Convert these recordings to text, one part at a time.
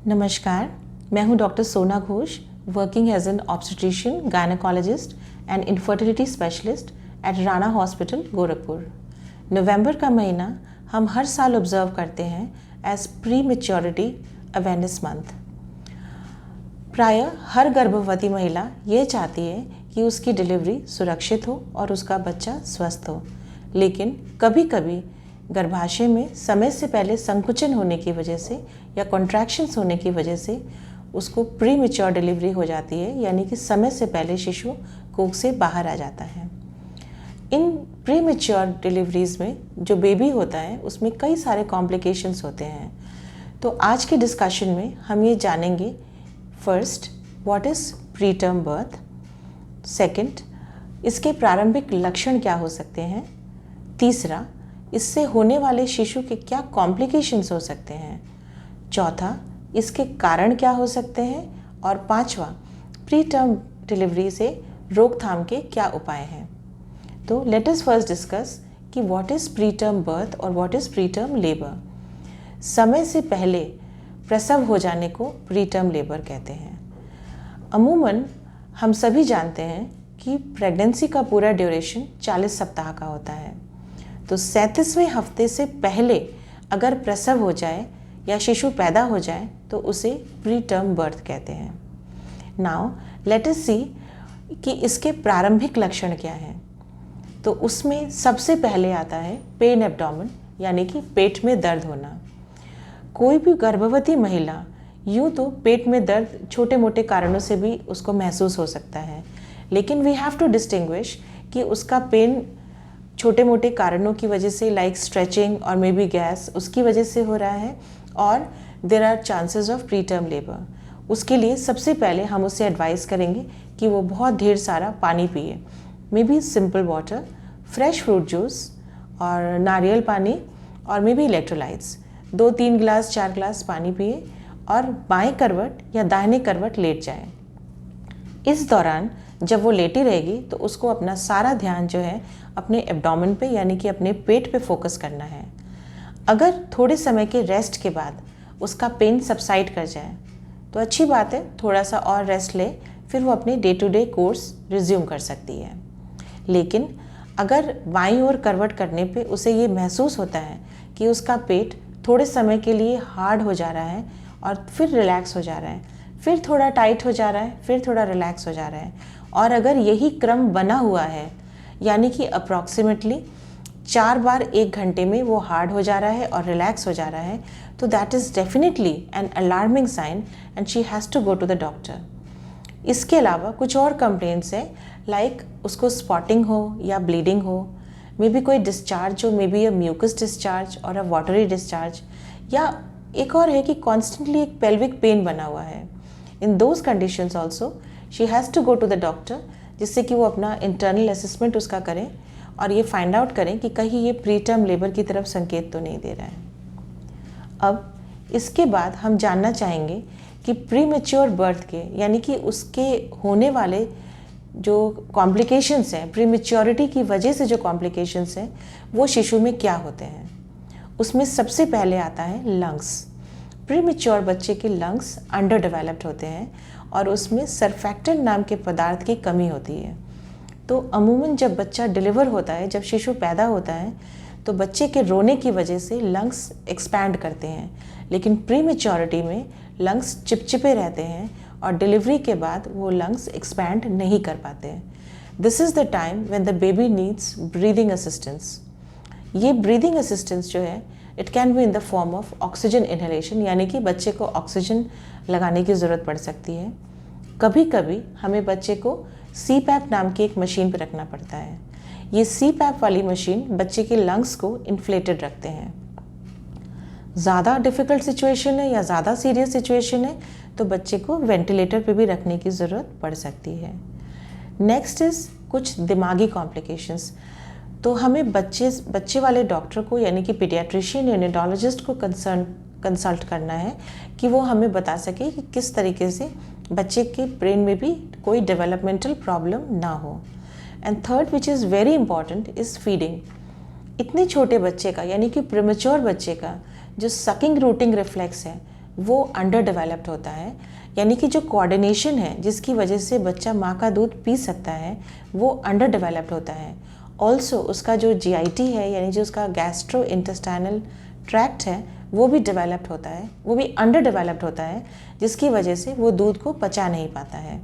नमस्कार, मैं हूं doctor Sona Ghosh, working as an obstetrician, gynaecologist and infertility specialist at Rana hospital, Gorakhpur. नवंबर का महीना हम हर साल ऑब्जर्व करते हैं as pre maturity awareness month. प्रायः हर गर्भवती महिला ये चाहती है कि उसकी डिलीवरी सुरक्षित हो और उसका बच्चा स्वस्थ हो, लेकिन कभी कभी गर्भाशय में समय से पहले संकुचन होने की वजह से या कॉन्ट्रैक्शंस होने की वजह से उसको प्री मैच्योर डिलीवरी हो जाती है, यानी कि समय से पहले शिशु कोख से बाहर आ जाता है। इन प्री मैच्योर डिलीवरीज में जो बेबी होता है उसमें कई सारे कॉम्प्लिकेशंस होते हैं। तो आज के डिस्कशन में हम ये जानेंगे, first, what is pre term birth, second, इसके प्रारंभिक लक्षण क्या हो सकते हैं, तीसरा, इससे होने वाले शिशु के क्या कॉम्प्लिकेशंस हो सकते हैं, चौथा, इसके कारण क्या हो सकते हैं, और पांचवा, प्री टर्म डिलीवरी से रोकथाम के क्या उपाय हैं। तो लेट अस फर्स्ट डिस्कस कि what is pre term birth और what is pre term labour. समय से पहले प्रसव हो जाने को प्री टर्म लेबर कहते हैं। अमूमन हम सभी जानते हैं कि प्रेगनेंसी का पूरा ड्यूरेशन 40 सप्ताह का होता है। तो 37वें हफ्ते से पहले अगर प्रसव हो जाए या शिशु पैदा हो जाए तो उसे प्री टर्म बर्थ कहते हैं। नाउ लेट अस सी कि इसके प्रारंभिक लक्षण क्या हैं। तो उसमें सबसे पहले आता है पेन एब्डोमेन, यानी कि पेट में दर्द होना। कोई भी गर्भवती महिला यूँ तो पेट में दर्द छोटे मोटे कारणों से भी उसको महसूस हो सकता है, लेकिन वी हैव टू डिस्टिंग्विश कि उसका पेन छोटे मोटे कारणों की वजह से, लाइक स्ट्रेचिंग और मे बी गैस, उसकी वजह से हो रहा है और there are chances of pre term labour. उसके लिए सबसे पहले हम उसे एडवाइस करेंगे कि वो बहुत ढेर सारा पानी पिए, may be simple water, fresh fruit juice और नारियल पानी और मे बी इलेक्ट्रोलाइट्स। 2-3 गिलास 4 गिलास पानी पिए और बाएं करवट या दाहिने करवट लेट जाए। इस दौरान जब वो लेटी रहेगी तो उसको अपना सारा ध्यान जो है अपने एब्डोमेन पे, यानी कि अपने पेट पे फोकस करना है। अगर थोड़े समय के रेस्ट के बाद उसका पेन सबसाइड कर जाए तो अच्छी बात है, थोड़ा सा और रेस्ट ले, फिर वो अपने day to day course resume कर सकती है। लेकिन अगर बाईं ओर करवट करने पे उसे ये महसूस होता है कि उसका पेट थोड़े समय के लिए हार्ड हो जा रहा है और फिर रिलैक्स हो जा रहा है, फिर थोड़ा टाइट हो जा रहा है, फिर थोड़ा रिलैक्स हो जा रहा है, और अगर यही क्रम बना हुआ है, यानी कि अप्रॉक्सीमेटली 4 बार 1 घंटे में वो हार्ड हो जा रहा है और रिलैक्स हो जा रहा है, तो that is definitely an alarming sign and she has to go to the doctor. इसके अलावा कुछ और कंप्लेंट्स हैं, लाइक उसको स्पॉटिंग हो या ब्लीडिंग हो, मे बी कोई डिस्चार्ज हो, may be a mucus discharge और अ वाटरी डिस्चार्ज, या एक और है कि कॉन्स्टेंटली एक पेल्विक पेन बना हुआ है। In those conditions also she has to go to the doctor, जिससे कि वो अपना इंटरनल असेसमेंट उसका करें और ये फाइंड आउट करें कि कहीं ये प्री टर्म लेबर की तरफ संकेत तो नहीं दे रहा है। अब इसके बाद हम जानना चाहेंगे कि प्री मैच्योर बर्थ के, यानी कि उसके होने वाले जो कॉम्प्लिकेशंस हैं, प्री मैच्योरिटी की वजह से जो कॉम्प्लिकेशंस हैं, वो शिशु में क्या होते हैं। उसमें सबसे पहले आता है लंग्स। प्री मैच्योर बच्चे के लंग्स अंडर डेवलप्ड होते हैं और उसमें सरफैक्टेंट नाम के पदार्थ की कमी होती है। तो अमूमन जब बच्चा डिलीवर होता है, जब शिशु पैदा होता है, तो बच्चे के रोने की वजह से लंग्स एक्सपैंड करते हैं, लेकिन प्री मैच्योरिटी में लंग्स चिपचिपे रहते हैं और डिलीवरी के बाद वो लंग्स एक्सपैंड नहीं कर पाते हैं। This is the time when the baby needs breathing assistance. ये ब्रीदिंग असिस्टेंस जो है, it can be in the form of oxygen inhalation, यानी कि बच्चे को ऑक्सीजन लगाने की ज़रूरत पड़ सकती है। कभी कभी हमें बच्चे को CPAP नाम की एक मशीन पर रखना पड़ता है। ये CPAP वाली मशीन बच्चे के लंग्स को इन्फ्लेटेड रखते हैं। ज़्यादा डिफ़िकल्ट सिचुएशन है या ज़्यादा सीरियस सिचुएशन है तो बच्चे को वेंटिलेटर पे भी रखने की ज़रूरत पड़ सकती है। नेक्स्ट इज़ कुछ दिमागी कॉम्प्लिकेशंस। तो हमें बच्चे वाले डॉक्टर को, यानी कि पीडियाट्रिशियन या न्यूरोलॉजिस्ट को कंसल्ट करना है कि वो हमें बता सके कि किस तरीके से बच्चे के ब्रेन में भी कोई डेवलपमेंटल प्रॉब्लम ना हो। And third which is very important is feeding. इतने छोटे बच्चे का यानी कि प्रीमेच्योर बच्चे का जो सकिंग रूटिंग रिफ्लेक्स है वो अंडर डेवलप्ड होता है, यानी कि जो कोऑर्डिनेशन है जिसकी वजह से बच्चा माँ का दूध पी सकता है वो अंडर डेवलप्ड होता है। ऑल्सो उसका जो जीआईटी है यानी जो उसका गैस्ट्रो इंटेस्टाइनल ट्रैक्ट है वो भी डेवलप्ड होता है, वो भी अंडर डेवलप्ड होता है, जिसकी वजह से वो दूध को पचा नहीं पाता है।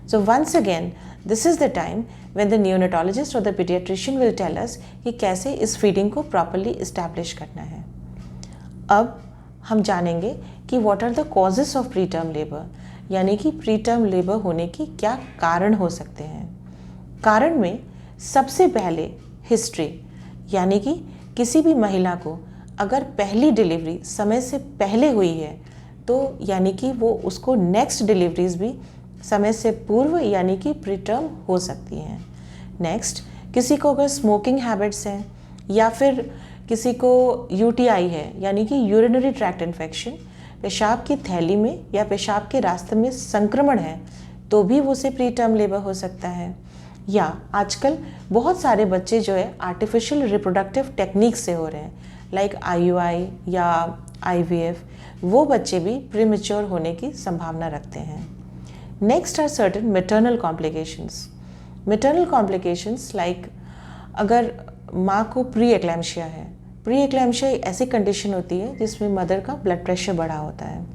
So once again this is the time when the neonatologist और the paediatrician will tell us कि कैसे इस फीडिंग को प्रॉपरली इस्टेब्लिश करना है। अब हम जानेंगे कि what are the causes of pre term labour, यानी कि प्री टर्म लेबर होने की क्या कारण हो सकते हैं। कारण में सबसे पहले हिस्ट्री, यानी कि किसी भी महिला को अगर पहली डिलीवरी समय से पहले हुई है तो यानी कि वो उसको नेक्स्ट डिलीवरीज भी समय से पूर्व यानी कि प्री टर्म हो सकती हैं। नेक्स्ट, किसी को अगर स्मोकिंग हैबिट्स हैं या फिर किसी को यूटीआई है यानी कि यूरिनरी ट्रैक्ट इन्फेक्शन, पेशाब की थैली में या पेशाब के रास्ते में संक्रमण है तो भी वो से प्री टर्म लेबर हो सकता है। या आजकल बहुत सारे बच्चे जो है आर्टिफिशियल रिप्रोडक्टिव टेक्निक से हो रहे हैं लाइक आईयूआई या आईवीएफ, वो बच्चे भी प्रीमेच्योर होने की संभावना रखते हैं। Next are certain maternal complications. Maternal complications like अगर माँ को प्री एक्लैम्शिया है, प्री एक्लैम्शिया एक ऐसी कंडीशन होती है जिसमें मदर का ब्लड प्रेशर बढ़ा होता है।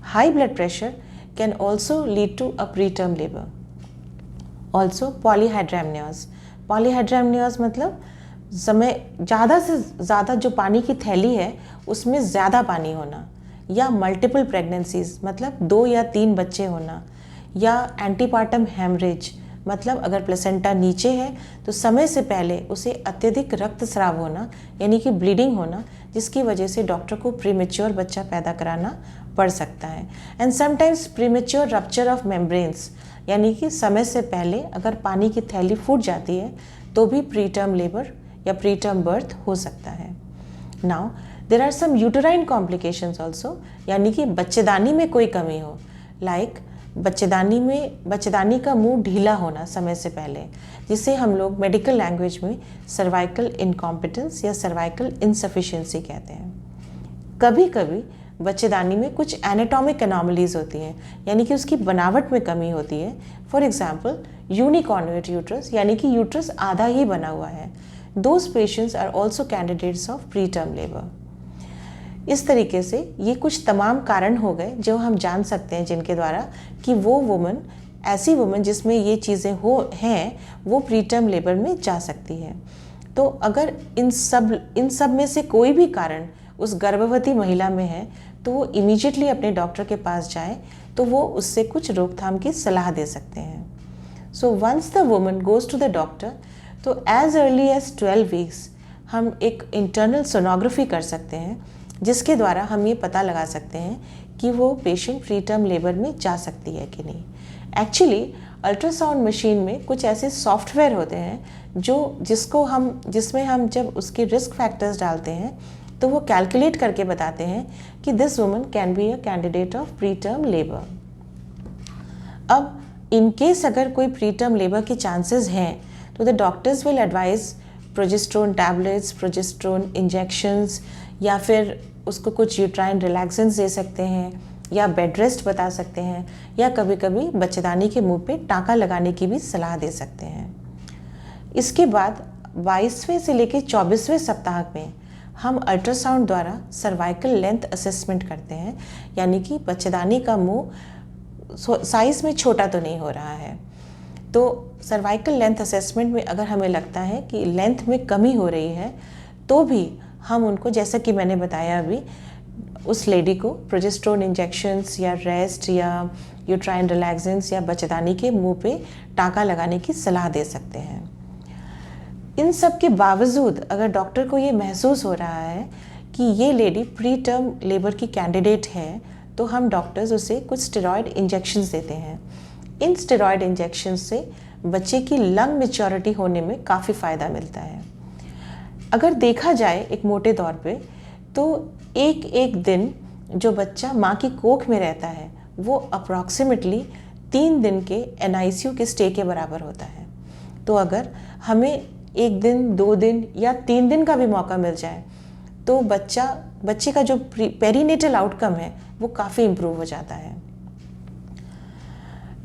High blood pressure can also lead to a pre term labour. Also polyhydramnios. Polyhydramnios मतलब समय ज़्यादा से ज़्यादा जो पानी की थैली है उसमें ज़्यादा पानी होना, या मल्टीपल प्रेगनेंसीज मतलब 2 या 3 बच्चे होना, या एंटीपार्टम हेमरेज मतलब अगर प्लेसेंटा नीचे है तो समय से पहले उसे अत्यधिक रक्तस्राव होना यानी कि ब्लीडिंग होना, जिसकी वजह से डॉक्टर को प्रीमेच्योर बच्चा पैदा कराना पड़ सकता है। And sometimes premature rupture of membranes यानी कि समय से पहले अगर पानी की थैली फूट जाती है तो भी प्री टर्म लेबर या प्री टर्म बर्थ हो सकता है। Now there are some uterine complications also, यानी कि बच्चेदानी में कोई कमी हो, लाइक बच्चेदानी का मुंह ढीला होना समय से पहले, जिसे हम लोग मेडिकल लैंग्वेज में सर्वाइकल इनकॉम्पिटेंस या सर्वाइकल इनसफिशिएंसी कहते हैं। कभी कभी बच्चेदानी में कुछ एनाटॉमिक एनॉमलीज होती हैं, यानी कि उसकी बनावट में कमी होती है। फॉर एग्जाम्पल यूनिकॉन्वेट यूट्रस, यानी कि यूट्रस आधा ही बना हुआ है। Those patients are also candidates of pre term labour. इस तरीके से ये कुछ तमाम कारण हो गए जो हम जान सकते हैं जिनके द्वारा कि वो वुमन, ऐसी वुमन जिसमें ये चीज़ें हैं वो प्री टर्म लेबर में जा सकती है। तो अगर इन सब में से कोई भी कारण उस गर्भवती महिला में है तो वो इमीडिएटली अपने डॉक्टर के पास जाए तो वो उससे कुछ रोकथाम की सलाह दे सकते हैं। So once the woman goes to the doctor तो एज अर्ली एज 12 वीक्स हम एक इंटरनल सोनोग्राफी कर सकते हैं, जिसके द्वारा हम ये पता लगा सकते हैं कि वो पेशेंट प्री टर्म लेबर में जा सकती है कि नहीं। एक्चुअली अल्ट्रासाउंड मशीन में कुछ ऐसे सॉफ्टवेयर होते हैं जिसमें हम जब उसके रिस्क फैक्टर्स डालते हैं तो वो कैलकुलेट करके बताते हैं कि this woman can be a candidate of pre term labour. अब इन केस अगर कोई प्री टर्म लेबर के चांसेस हैं तो the doctors will advise progesterone tablets, progesterone injections, या फिर उसको कुछ यूट्राइन रिलैक्सेंट्स दे सकते हैं, या बेड रेस्ट बता सकते हैं, या कभी कभी बच्चेदानी के मुंह पे टाँका लगाने की भी सलाह दे सकते हैं। इसके बाद 22वें से लेकर 24वें सप्ताह में हम अल्ट्रासाउंड द्वारा सर्वाइकल लेंथ असेसमेंट करते हैं, यानी कि बच्चेदानी का मुंह साइज़ में छोटा तो नहीं हो रहा है। तो सर्वाइकल लेंथ असेसमेंट में अगर हमें लगता है कि लेंथ में कमी हो रही है तो भी हम उनको, जैसा कि मैंने बताया अभी, उस लेडी को प्रोजेस्टेरोन इंजेक्शंस या रेस्ट या यूट्राइन रिलैक्सेंट्स या बच्चेदानी के मुंह पे टाँका लगाने की सलाह दे सकते हैं। इन सब के बावजूद अगर डॉक्टर को ये महसूस हो रहा है कि ये लेडी प्री टर्म लेबर की कैंडिडेट है तो हम डॉक्टर्स उसे कुछ स्टेरॉयड इंजेक्शंस देते हैं। इन स्टेरॉयड इंजेक्शंस से बच्चे की लंग मैच्योरिटी होने में काफ़ी फ़ायदा मिलता है। अगर देखा जाए एक मोटे तौर पे तो एक दिन जो बच्चा माँ की कोख में रहता है वो अप्रॉक्सीमेटली 3 दिन के NICU के स्टे के बराबर होता है। तो अगर हमें 1 दिन, 2 दिन या 3 दिन का भी मौका मिल जाए तो बच्चे का जो पेरीनेटल आउटकम है वो काफ़ी इम्प्रूव हो जाता है।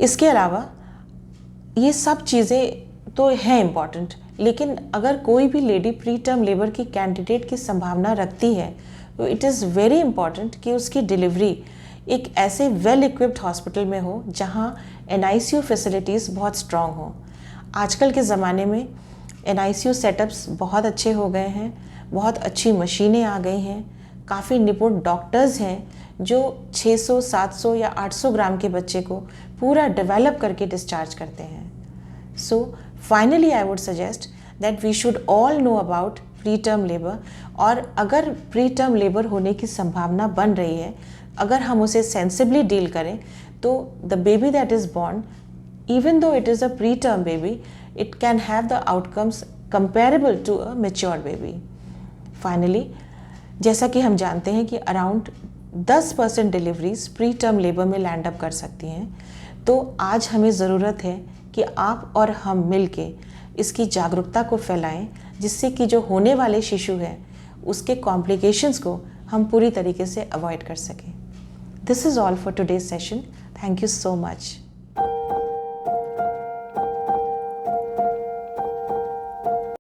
इसके अलावा ये सब चीज़ें तो हैं इम्पॉर्टेंट, लेकिन अगर कोई भी लेडी प्री टर्म लेबर की कैंडिडेट की संभावना रखती है तो इट इज़ वेरी इम्पॉर्टेंट कि उसकी डिलीवरी एक ऐसे वेल इक्विप्ड हॉस्पिटल में हो जहां NICU फैसिलिटीज़ बहुत स्ट्रॉन्ग हो। आजकल के ज़माने में NICU सेटअप्स बहुत अच्छे हो गए हैं, बहुत अच्छी मशीनें आ गई हैं, काफ़ी निपुण डॉक्टर्स हैं जो 600, 700 या 800 ग्राम के बच्चे को पूरा डेवलप करके डिस्चार्ज करते हैं। So finally I would suggest that we should all know about pre term labour, और अगर प्री टर्म लेबर होने की संभावना बन रही है, अगर हम उसे सेंसिबली डील करें तो the baby that is born, even though it is a pre term baby, it can have the outcomes comparable to a mature baby. Finally, जैसा कि हम जानते हैं कि around 10% deliveries pre term labour में land up कर सकती हैं, तो आज हमें ज़रूरत है कि आप और हम मिलके इसकी जागरूकता को फैलाएं, जिससे कि जो होने वाले शिशु हैं उसके कॉम्प्लिकेशंस को हम पूरी तरीके से अवॉइड कर सकें। This is all for today's session. Thank you so much.